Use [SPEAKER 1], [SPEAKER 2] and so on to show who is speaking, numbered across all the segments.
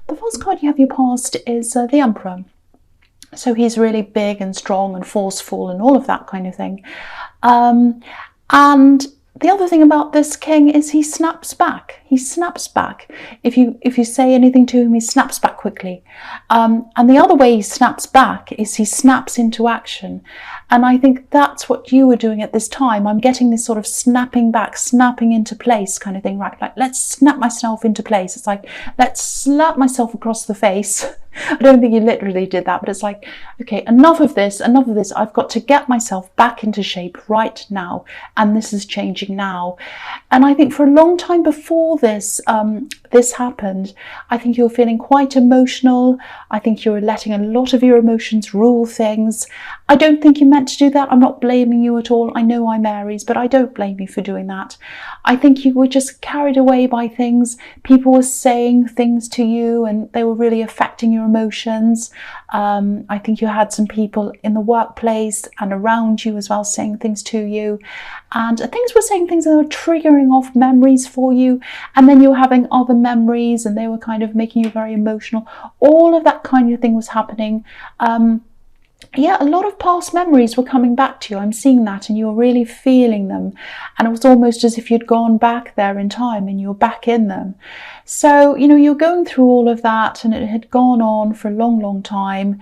[SPEAKER 1] The first card you have your past is the Emperor. So he's really big and strong and forceful and all of that kind of thing. And the other thing about this king is he snaps back. He snaps back. If you say anything to him, he snaps back quickly. And the other way he snaps back is he snaps into action. And I think that's what you were doing at this time. I'm getting this sort of snapping back, snapping into place kind of thing, right? Like, let's snap myself into place. It's like, let's slap myself across the face. I don't think you literally did that, but it's like, okay, enough of this, enough of this. I've got to get myself back into shape right now. And this is changing now. And I think for a long time before this, this happened, I think you were feeling quite emotional. I think you were letting a lot of your emotions rule things. I don't think you meant to do that. I'm not blaming you at all. I know I'm Aries, but I don't blame you for doing that. I think you were just carried away by things. People were saying things to you and they were really affecting your emotions. I think you had some people in the workplace and around you as well saying things to you. And things were saying things that were triggering off memories for you. And then you were having other memories and they were kind of making you very emotional. All of that kind of thing was happening. Yeah, a lot of past memories were coming back to you. I'm seeing that, and you were really feeling them. And it was almost as if you'd gone back there in time and you're back in them. So, you know, you're going through all of that and it had gone on for a long, long time.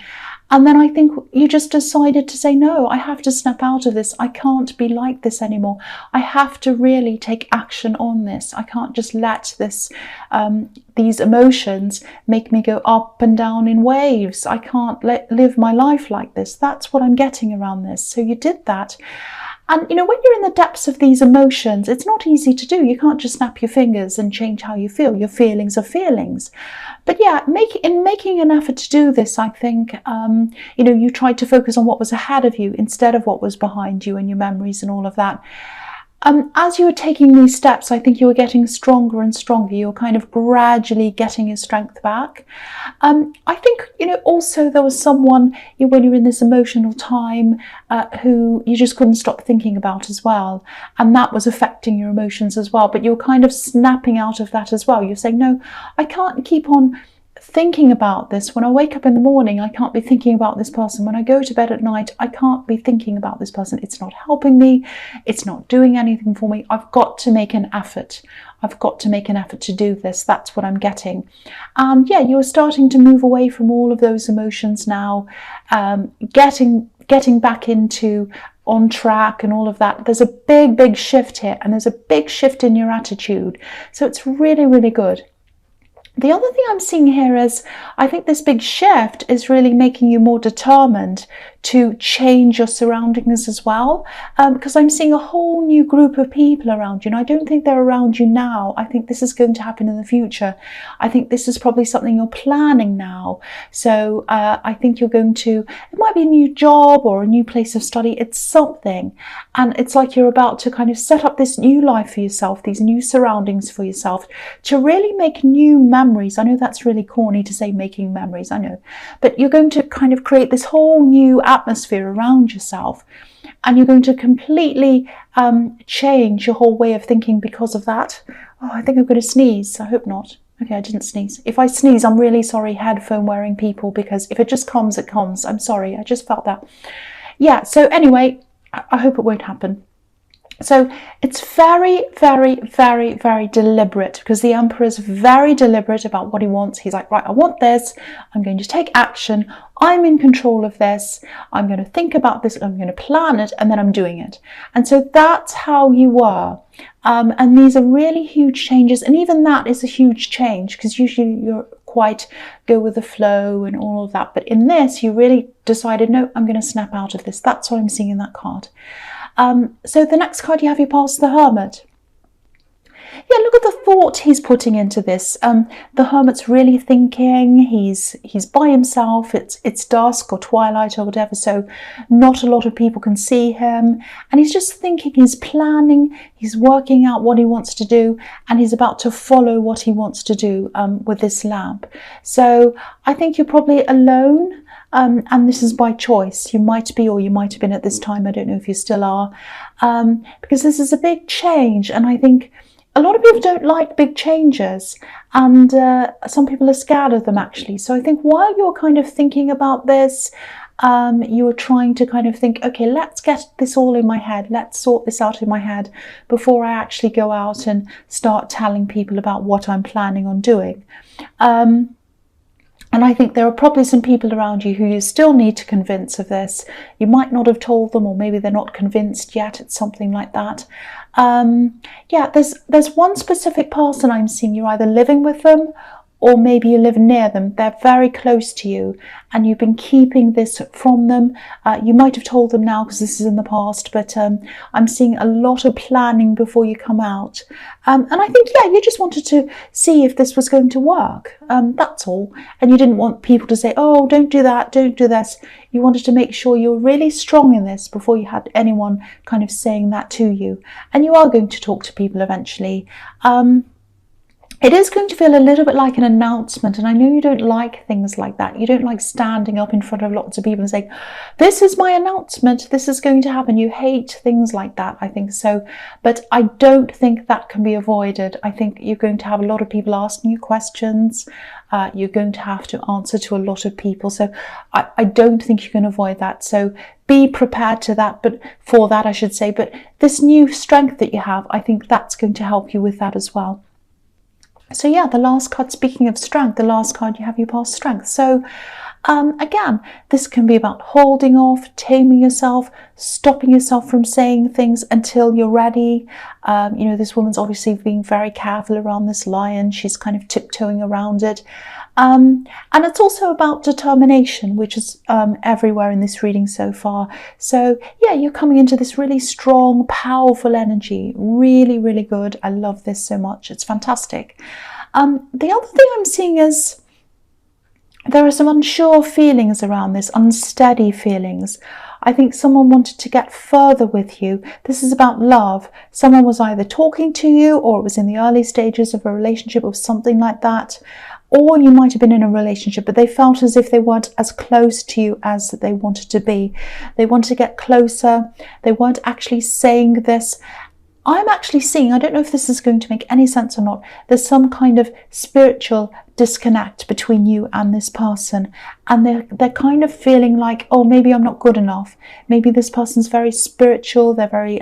[SPEAKER 1] And then I think you just decided to say, no, I have to snap out of this. I can't be like this anymore. I have to really take action on this. I can't just let this, these emotions make me go up and down in waves. I can't live my life like this. That's what I'm getting around this. So you did that. And, you know, when you're in the depths of these emotions, it's not easy to do. You can't just snap your fingers and change how you feel. Your feelings are feelings. But yeah, in making an effort to do this, I think, you know, you tried to focus on what was ahead of you instead of what was behind you and your memories and all of that. As you were taking these steps, I think you were getting stronger and stronger. You were kind of gradually getting your strength back. I think, you know, also there was someone, when you were in this emotional time, who you just couldn't stop thinking about as well. And that was affecting your emotions as well. But you were kind of snapping out of that as well. You're saying, no, I can't keep on thinking about this. When I wake up in the morning, I can't be thinking about this person. When I go to bed at night, I can't be thinking about this person. It's not helping me. It's not doing anything for me. I've got to make an effort. I've got to make an effort to do this. That's what I'm getting. And yeah, you're starting to move away from all of those emotions now, getting back into on track and all of that. There's a big, big shift here, and there's a big shift in your attitude. So it's really, really good. The other thing I'm seeing here is, I think this big shift is really making you more determined to change your surroundings as well, because I'm seeing a whole new group of people around you, and I don't think they're around you now. I think this is going to happen in the future. I think this is probably something you're planning now. So I think you're going to, it might be a new job or a new place of study. It's something, and it's like you're about to kind of set up this new life for yourself, these new surroundings for yourself, to really make new memories. I know that's really corny to say making memories, I know, but you're going to kind of create this whole new atmosphere around yourself, and you're going to completely change your whole way of thinking because of that. Oh, I think I'm going to sneeze. I hope not. Okay, I didn't sneeze. If I sneeze, I'm really sorry, headphone wearing people, because if it just comes, it comes. I'm sorry, I just felt that. Yeah, so anyway, I hope it won't happen. So it's very, very, very, very deliberate, because the Emperor is very deliberate about what he wants. He's like, right, I want this. I'm going to take action. I'm in control of this. I'm going to think about this. I'm going to plan it, and then I'm doing it. And so that's how you were. And these are really huge changes. And even that is a huge change, because usually you're quite go with the flow and all of that. But in this, you really decided, no, I'm going to snap out of this. That's what I'm seeing in that card. So the next card you have, you pass the Hermit. Yeah, look at the thought he's putting into this. The Hermit's really thinking. He's by himself. It's dusk or twilight or whatever, so not a lot of people can see him. And he's just thinking, he's planning, he's working out what he wants to do, and he's about to follow what he wants to do with this lamp. So I think you're probably alone. And this is by choice. You might be, or you might have been at this time. I don't know if you still are, because this is a big change. And I think a lot of people don't like big changes, and some people are scared of them actually. So I think while you're kind of thinking about this, you are trying to kind of think, okay, let's get this all in my head, let's sort this out in my head before I actually go out and start telling people about what I'm planning on doing. And I think there are probably some people around you who you still need to convince of this. You might not have told them, or maybe they're not convinced yet. It's something like that. Yeah, there's one specific person I'm seeing. You're either living with them, or maybe you live near them. They're very close to you, and you've been keeping this from them. You might have told them now because this is in the past, but I'm seeing a lot of planning before you come out. And I think, yeah, you just wanted to see if this was going to work. That's all. And you didn't want people to say, oh, don't do that, don't do this. You wanted to make sure you're really strong in this before you had anyone kind of saying that to you. And you are going to talk to people eventually. It is going to feel a little bit like an announcement, and I know you don't like things like that. You don't like standing up in front of lots of people and saying, this is my announcement, this is going to happen. You hate things like that, I think so. But I don't think that can be avoided. I think you're going to have a lot of people asking you questions. You're going to have to answer to a lot of people. So I don't think you can avoid that. So be prepared to that, but for that, I should say. But this new strength that you have, I think that's going to help you with that as well. So yeah, the last card, speaking of strength, the last card you have, you pass strength. So again, this can be about holding off, taming yourself, stopping yourself from saying things until you're ready. You know, this woman's obviously being very careful around this lion. She's kind of tiptoeing around it. And it's also about determination, which is everywhere in this reading so far. So yeah, you're coming into this really strong, powerful energy. Really, really good. I love this so much. It's fantastic. The other thing I'm seeing is there are some unsure feelings around this, unsteady feelings. I think someone wanted to get further with you. This is about love. Someone was either talking to you, or it was in the early stages of a relationship or something like that. Or you might have been in a relationship, but they felt as if they weren't as close to you as they wanted to be. They wanted to get closer. They weren't actually saying this. I'm actually seeing, I don't know if this is going to make any sense or not, there's some kind of spiritual disconnect between you and this person. And they're kind of feeling like, oh, maybe I'm not good enough. Maybe this person's very spiritual. They're very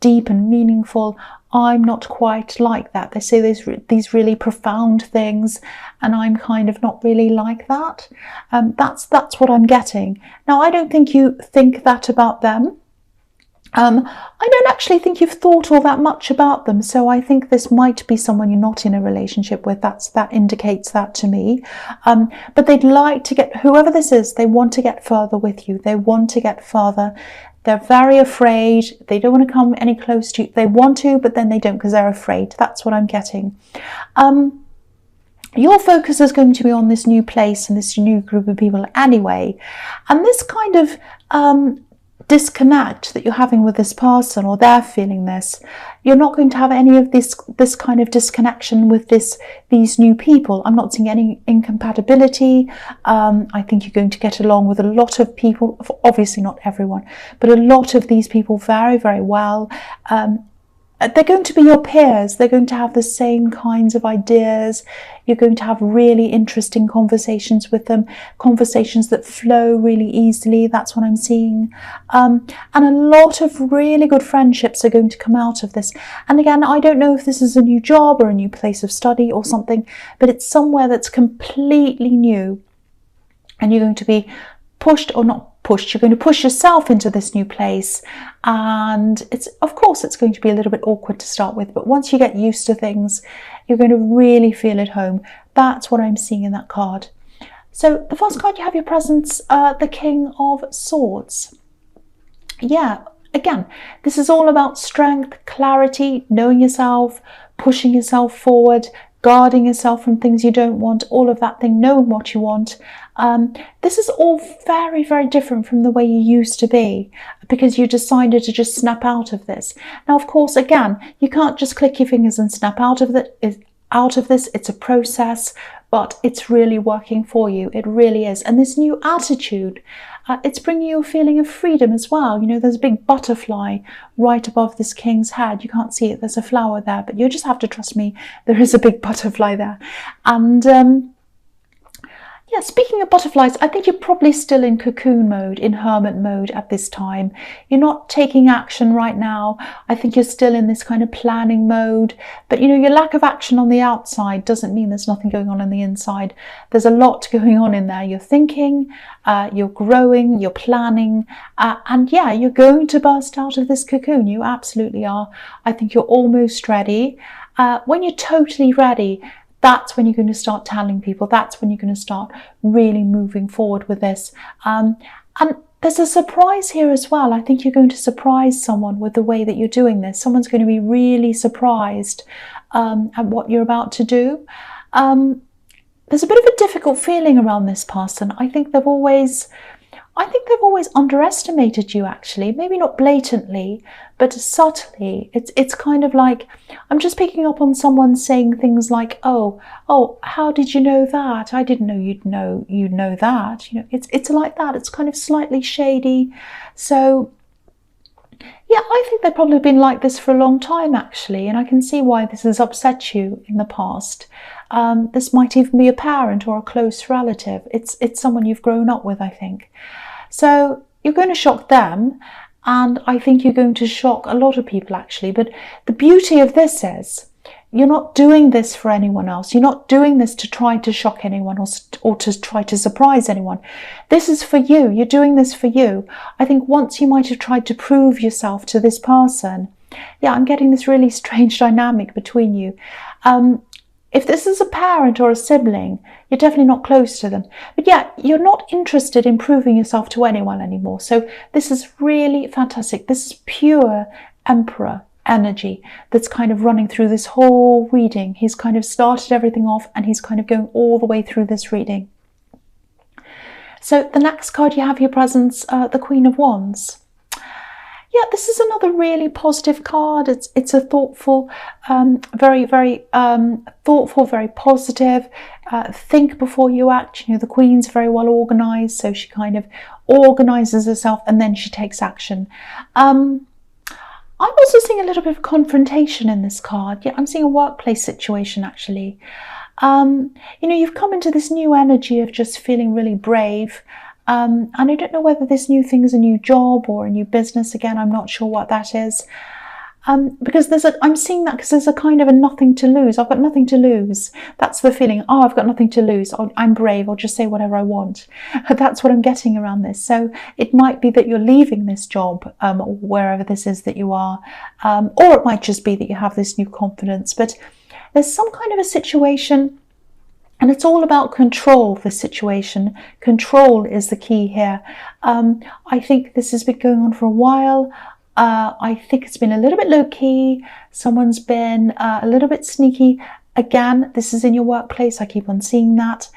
[SPEAKER 1] deep and meaningful. I'm not quite like that. They say these really profound things, and I'm kind of not really like that. That's what I'm getting. Now, I don't think you think that about them. I don't actually think you've thought all that much about them, so I think this might be someone you're not in a relationship with. That indicates that to me. But they'd like to get, whoever this is, they want to get further with you. They want to get further. They're very afraid. They don't want to come any close to you. They want to, but then they don't because they're afraid. That's what I'm getting. Your focus is going to be on this new place and this new group of people anyway. And this kind of disconnect that you're having with this person, or they're feeling this, you're not going to have any of this kind of disconnection with these new people. I'm not seeing any incompatibility. I think you're going to get along with a lot of people, obviously not everyone, but a lot of these people very, very well. They're going to be your peers. They're going to have the same kinds of ideas. You're going to have really interesting conversations with them, conversations that flow really easily. That's what I'm seeing. And a lot of really good friendships are going to come out of this. And again, I don't know if this is a new job or a new place of study or something, but it's somewhere that's completely new. And you're going to be pushed, or not pushed, you're going to push yourself into this new place, and of course it's going to be a little bit awkward to start with, but once you get used to things, you're going to really feel at home. That's what I'm seeing in that card. So the first card you have, your presence, the King of Swords. Yeah, again, this is all about strength, clarity, knowing yourself, pushing yourself forward, guarding yourself from things you don't want, all of that thing, knowing what you want. This is all very, very different from the way you used to be, because you decided to just snap out of this. Now, of course, again, you can't just click your fingers and snap out of this. It's a process, but it's really working for you. It really is. And this new attitude, it's bringing you a feeling of freedom as well. You know, there's a big butterfly right above this king's head. You can't see it. There's a flower there, but you just have to trust me. There is a big butterfly there. And yeah, speaking of butterflies, I think you're probably still in cocoon mode, in hermit mode at this time. You're not taking action right now. I think you're still in this kind of planning mode. But, you know, your lack of action on the outside doesn't mean there's nothing going on the inside. There's a lot going on in there. You're thinking, you're growing, you're planning, and yeah, you're going to burst out of this cocoon. You absolutely are. I think you're almost ready. When you're totally ready, that's when you're going to start telling people. That's when you're going to start really moving forward with this. And there's a surprise here as well. I think you're going to surprise someone with the way that you're doing this. Someone's going to be really surprised at what you're about to do. There's a bit of a difficult feeling around this person. I think they've always underestimated you, actually. Maybe not blatantly, but subtly. It's kind of like, I'm just picking up on someone saying things like, oh, how did you know that? I didn't know you'd know that. You know, it's like that. It's kind of slightly shady. So yeah, I think they've probably been like this for a long time, actually, and I can see why this has upset you in the past. This might even be a parent or a close relative. It's someone you've grown up with, I think. So you're going to shock them, and I think you're going to shock a lot of people, actually. But the beauty of this is you're not doing this for anyone else. You're not doing this to try to shock anyone or to try to surprise anyone. This is for you. You're doing this for you. I think once you might have tried to prove yourself to this person. Yeah, I'm getting this really strange dynamic between you. If this is a parent or a sibling, you're definitely not close to them. But yeah, you're not interested in proving yourself to anyone anymore. So this is really fantastic. This is pure Emperor energy that's kind of running through this whole reading. He's kind of started everything off, and he's kind of going all the way through this reading. So the next card you have here presents the Queen of Wands. Yeah, this is another really positive card. It's a thoughtful, very thoughtful, very positive. Think before you act. You know, the Queen's very well organised, so she kind of organises herself and then she takes action. I'm also seeing a little bit of confrontation in this card. Yeah, I'm seeing a workplace situation, actually. You know, you've come into this new energy of just feeling really brave. And I don't know whether this new thing is a new job or a new business. Again, I'm not sure what that is. Because I'm seeing that because there's a kind of a nothing to lose. I've got nothing to lose. That's the feeling. Oh, I've got nothing to lose. I'm brave. I'll just say whatever I want. That's what I'm getting around this. So it might be that you're leaving this job, wherever this is that you are. Or it might just be that you have this new confidence. But there's some kind of a situation. And it's all about control, the situation. Control is the key here. I think this has been going on for a while. I think it's been a little bit low-key. Someone's been a little bit sneaky. Again, this is in your workplace. I keep on seeing that.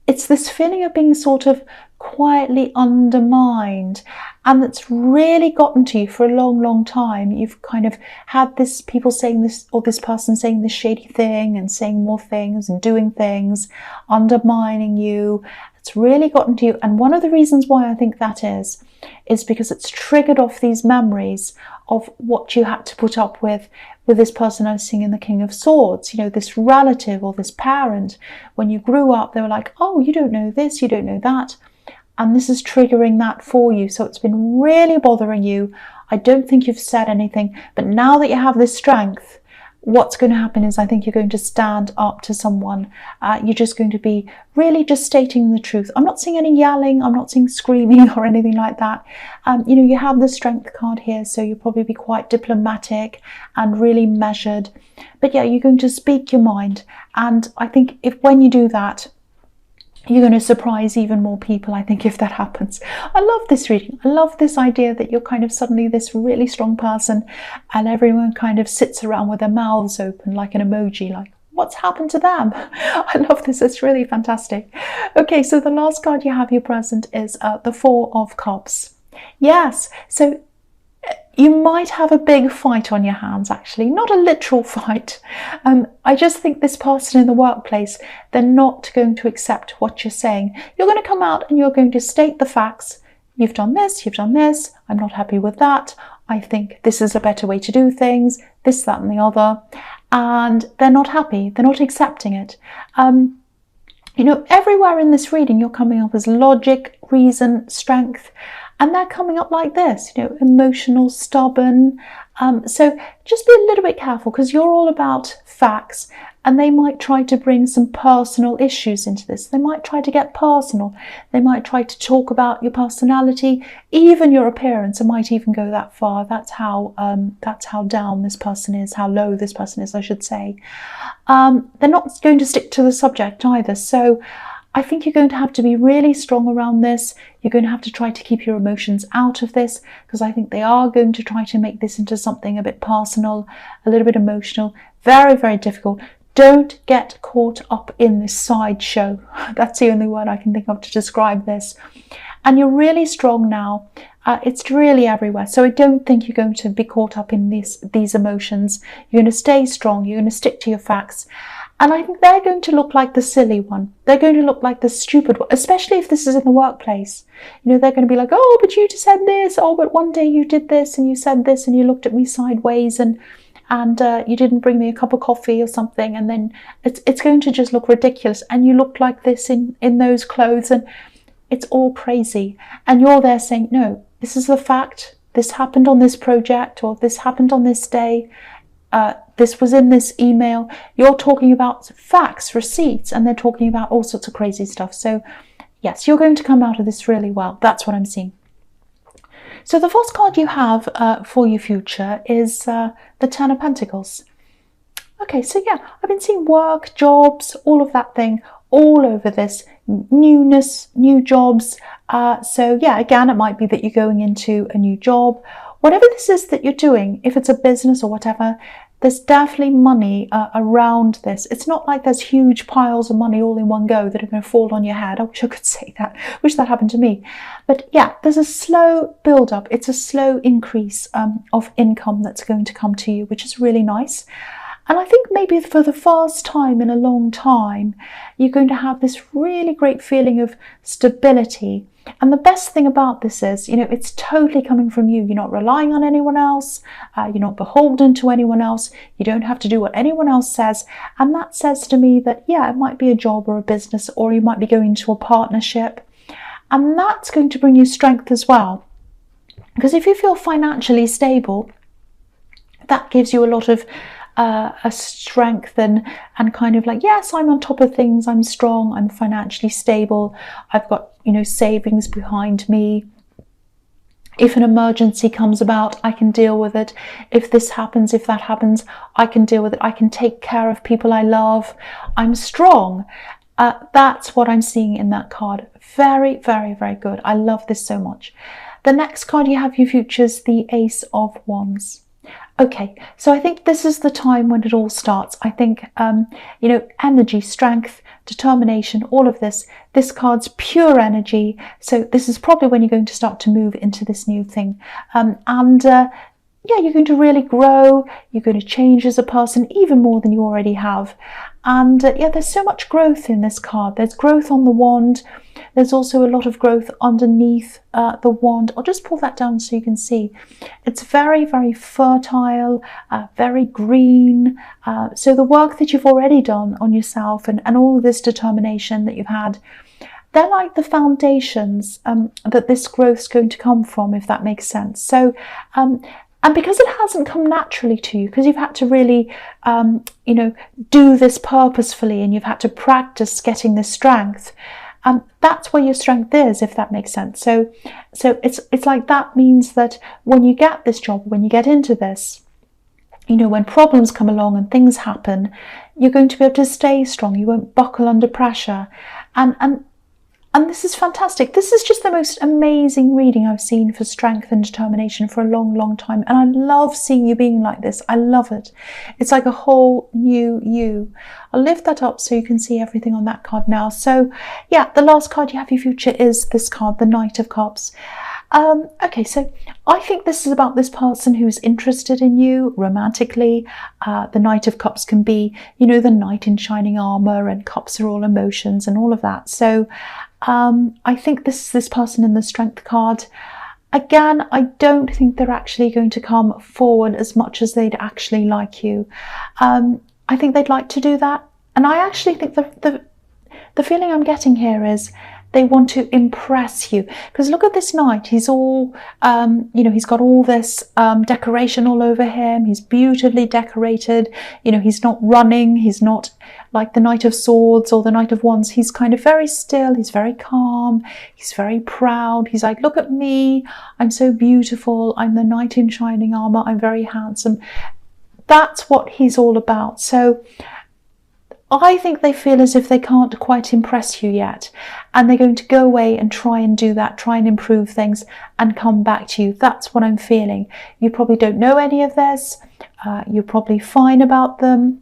[SPEAKER 1] It's this feeling of being sort of quietly undermined, and that's really gotten to you for a long, long time. You've kind of had this people saying this, or this person saying this shady thing and saying more things and doing things, undermining you. It's really gotten to you. And one of the reasons why I think that is because it's triggered off these memories of what you had to put up with this person I was seeing in the King of Swords. You know, this relative or this parent, when you grew up, they were like, oh, you don't know this, you don't know that. And this is triggering that for you. So it's been really bothering you. I don't think you've said anything, but now that you have this strength, what's going to happen is I think you're going to stand up to someone. You're just going to be really just stating the truth. I'm not seeing any yelling. I'm not seeing screaming or anything like that. You know, you have the strength card here, so you'll probably be quite diplomatic and really measured. But yeah, you're going to speak your mind. And I think when you do that, you're going to surprise even more people, I think, if that happens. I love this reading. I love this idea that you're kind of suddenly this really strong person and everyone kind of sits around with their mouths open like an emoji, like, what's happened to them? I love this. It's really fantastic. Okay, so the last card you have here present is the Four of Cups. Yes, so You might have a big fight on your hands, actually, not a literal fight. I just think this person in the workplace, they're not going to accept what you're saying. You're going to come out and you're going to state the facts. You've done this, I'm not happy with that. I think this is a better way to do things, this, that, and the other. And they're not happy, they're not accepting it. Everywhere in this reading, you're coming up as logic, reason, strength. And they're coming up like this, emotional, stubborn. So just be a little bit careful, because you're all about facts, and they might try to bring some personal issues into this. They might try to get personal. They might try to talk about your personality, even your appearance. It might even go that far. That's how down this person is, how low this person is, I should say. They're not going to stick to the subject either. So I think you're going to have to be really strong around this. You're going to have to try to keep your emotions out of this, because I think they are going to try to make this into something a bit personal, a little bit emotional. Very, very difficult. Don't get caught up in this sideshow. That's the only word I can think of to describe this. And you're really strong now. It's really everywhere. So I don't think you're going to be caught up in these emotions. You're going to stay strong. You're going to stick to your facts. And I think they're going to look like the silly one. They're going to look like the stupid one, especially if this is in the workplace. They're going to be like, oh, but you said this. Oh, but one day you did this and you said this and you looked at me sideways and you didn't bring me a cup of coffee or something. And then it's going to just look ridiculous. And you look like this in those clothes, and it's all crazy. And you're there saying, no, this is the fact. This happened on this project, or this happened on this day. This was in this email. You're talking about facts, receipts, and they're talking about all sorts of crazy stuff. So yes, you're going to come out of this really well. That's what I'm seeing. So the first card you have for your future is the Ten of Pentacles. Okay, so yeah, I've been seeing work, jobs, all of that thing all over this. Newness, new jobs. So yeah, again, it might be that you're going into a new job. Whatever this is that you're doing, if it's a business or whatever, there's definitely money around this. It's not like there's huge piles of money all in one go that are going to fall on your head. I wish I could say that. I wish that happened to me. But yeah, there's a slow build up. It's a slow increase of income that's going to come to you, which is really nice. And I think maybe for the first time in a long time, you're going to have this really great feeling of stability. And the best thing about this is, it's totally coming from you. You're not relying on anyone else. You're not beholden to anyone else. You don't have to do what anyone else says. And that says to me that, yeah, it might be a job or a business, or you might be going into a partnership. And that's going to bring you strength as well. Because if you feel financially stable, that gives you a lot of a strength and kind of like, yes, I'm on top of things, I'm strong, I'm financially stable, I've got savings behind me. If an emergency comes about, I can deal with it. If this happens, if that happens, I can deal with it. I can take care of people I love. I'm strong. That's what I'm seeing in that card. Very, very, very good. I love this so much. The next card you have your future is the Ace of Wands. Okay, so I think this is the time when it all starts. I think, energy, strength, determination, all of this. This card's pure energy. So this is probably when you're going to start to move into this new thing. Yeah, you're going to really grow. You're going to change as a person even more than you already have. And yeah, there's so much growth in this card. There's growth on the wand. There's also a lot of growth underneath the wand. I'll just pull that down so you can see. It's very, very fertile, very green. So the work that you've already done on yourself and all of this determination that you've had, they're like the foundations that this growth's going to come from, if that makes sense. So, and because it hasn't come naturally to you, because you've had to really, do this purposefully, and you've had to practice getting this strength, that's where your strength is, if that makes sense. So it's like that means that when you get this job, when you get into this, when problems come along and things happen, you're going to be able to stay strong. You won't buckle under pressure. And this is fantastic. This is just the most amazing reading I've seen for strength and determination for a long, long time. And I love seeing you being like this. I love it. It's like a whole new you. I'll lift that up so you can see everything on that card now. So yeah, the last card you have your future is this card, the Knight of Cups. Okay, so I think this is about this person who's interested in you romantically. The Knight of Cups can be, the knight in shining armor, and cups are all emotions and all of that. So I think this person in the Strength card. Again, I don't think they're actually going to come forward as much as they'd actually like you. I think they'd like to do that. And I actually think the feeling I'm getting here is they want to impress you. Because look at this knight. He's all, he's got all this decoration all over him. He's beautifully decorated. He's not running. He's not like the Knight of Swords or the Knight of Wands. He's kind of very still. He's very calm. He's very proud. He's like, look at me. I'm so beautiful. I'm the knight in shining armor. I'm very handsome. That's what he's all about. So I think they feel as if they can't quite impress you yet, and they're going to go away and try and do that, try and improve things and come back to you. That's what I'm feeling. You probably don't know any of this. You're probably fine about them,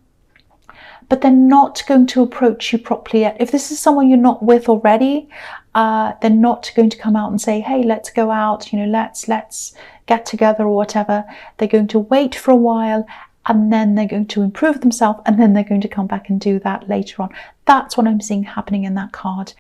[SPEAKER 1] but they're not going to approach you properly yet. If this is someone you're not with already, they're not going to come out and say, hey, let's go out, let's get together or whatever. They're going to wait for a while, and then they're going to improve themselves, and then they're going to come back and do that later on. That's what I'm seeing happening in that card.